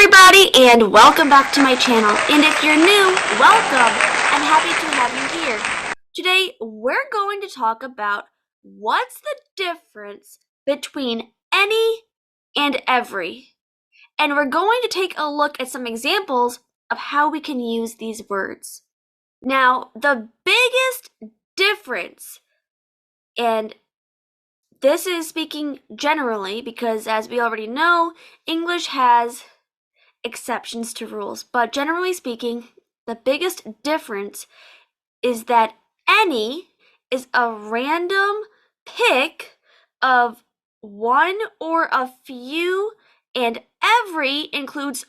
everybody, and welcome back to my channel. And if you're new, welcome. I'm happy to have you here. Today, we're going to talk about what's the difference between any and every. And we're going to take a look at some examples of how we can use these words. Now, the biggest difference, and this is speaking generally because, as we already know, English has exceptions to rules, but generally speaking, the biggest difference is that any is a random pick of one or a few, and every includes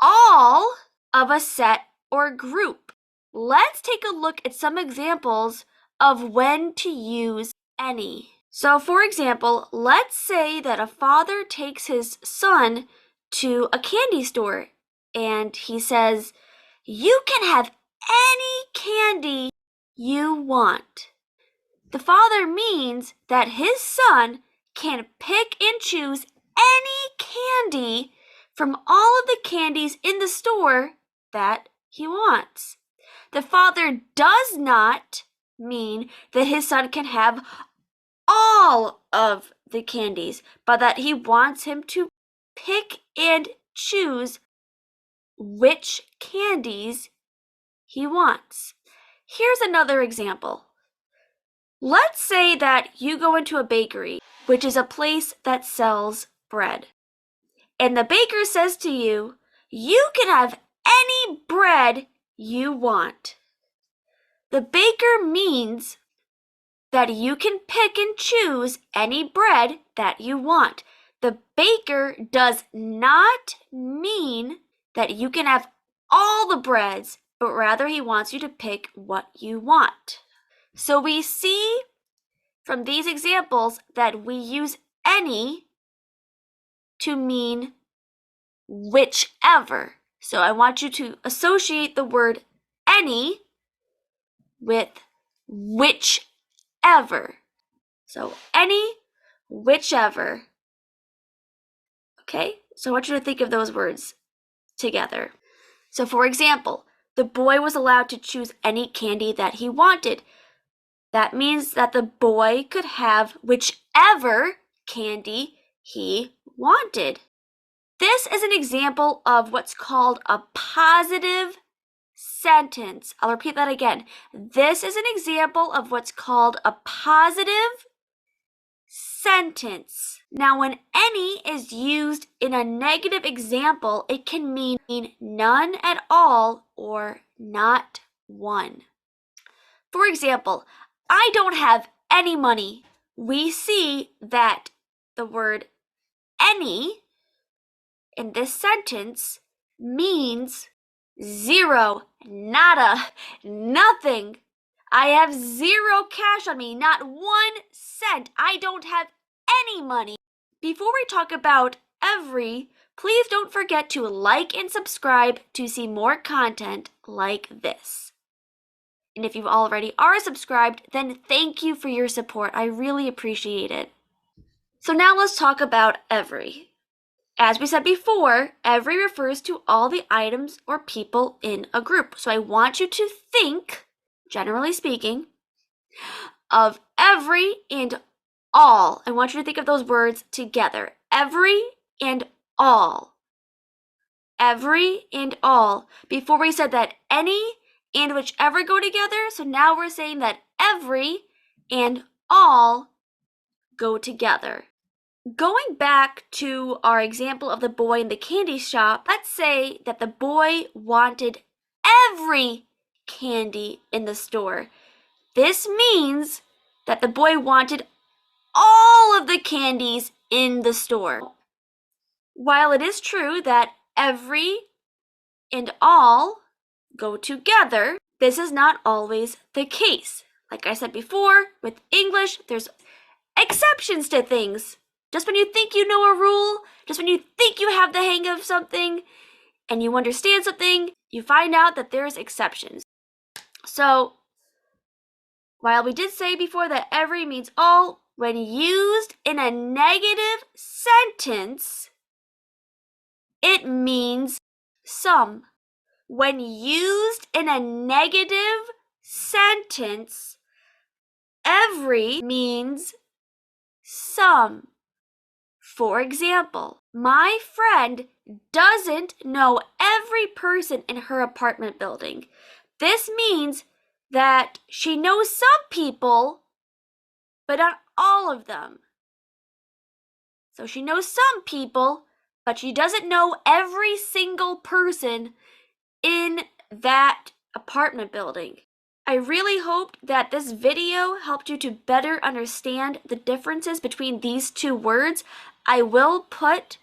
all of a set or group. Let's take a look at some examples of when to use any. So, for example, let's say that a father takes his son to a candy store and he says, "You can have any candy you want." The father means that his son can pick and choose any candy from all of the candies in the store that he wants. The father does not mean that his son can have all of the candies, but that he wants him to pick and choose which candies he wants. Here's another example. Let's say that you go into a bakery, which is a place that sells bread, and the baker says to you, "You can have any bread you want." The baker means that you can pick and choose any bread that you want. The baker does not mean that you can have all the breads, but rather he wants you to pick what you want. So we see from these examples that we use any to mean whichever. So I want you to associate the word any with whichever. So any, whichever. Okay, so I want you to think of those words together. So for example, the boy was allowed to choose any candy that he wanted. That means that the boy could have whichever candy he wanted. This is an example of what's called a positive sentence. I'll repeat that again. This is an example of what's called a positive sentence. Now, when any is used in a negative example, it can mean none at all or not one. For example, "I don't have any money." We see that the word any in this sentence means zero, nada, nothing. I have zero cash on me, not 1 cent. I don't have any money. Before we talk about every, please don't forget to like and subscribe to see more content like this. And if you already are subscribed, then thank you for your support. I really appreciate it. So now let's talk about every. As we said before, every refers to all the items or people in a group. So I want you to think, generally speaking, of every and all. I want you to think of those words together. Every and all. Every and all. Before we said that any and whichever go together, so now we're saying that every and all go together. Going back to our example of the boy in the candy shop, let's say that the boy wanted every candy in the store. This means that the boy wanted all of the candies in the store. While it is true that every and all go together, this is not always the case. Like I said before, with English, there's exceptions to things. Just when you think you know a rule, just when you think you have the hang of something, and you understand something, you find out that there's exceptions. So, while we did say before that every means all, when used in a negative sentence, It means some. When used in a negative sentence, every means some. For example, my friend doesn't know every person in her apartment building. This means that she knows some people, but not all of them. So she knows some people, but she doesn't know every single person in that apartment building. I really hope that this video helped you to better understand the differences between these two words. I will put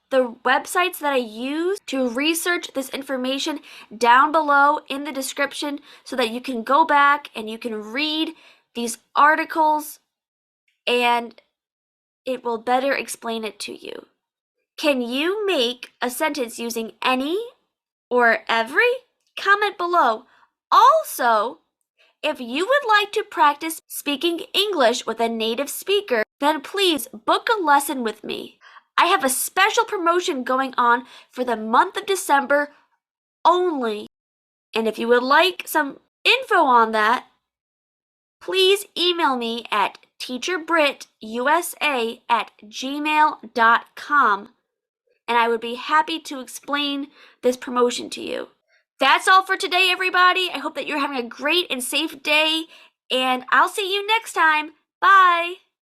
the websites that I use to research this information down below in the description so that you can go back and you can read these articles and it will better explain it to you. Can you make a sentence using any or every? Comment below. Also, if you would like to practice speaking English with a native speaker, then please book a lesson with me. I have a special promotion going on for the month of December only. And if you would like some info on that, please email me at teacherbrittusa@gmail.com and I would be happy to explain this promotion to you. That's all for today, everybody. I hope that you're having a great and safe day, and I'll see you next time. Bye!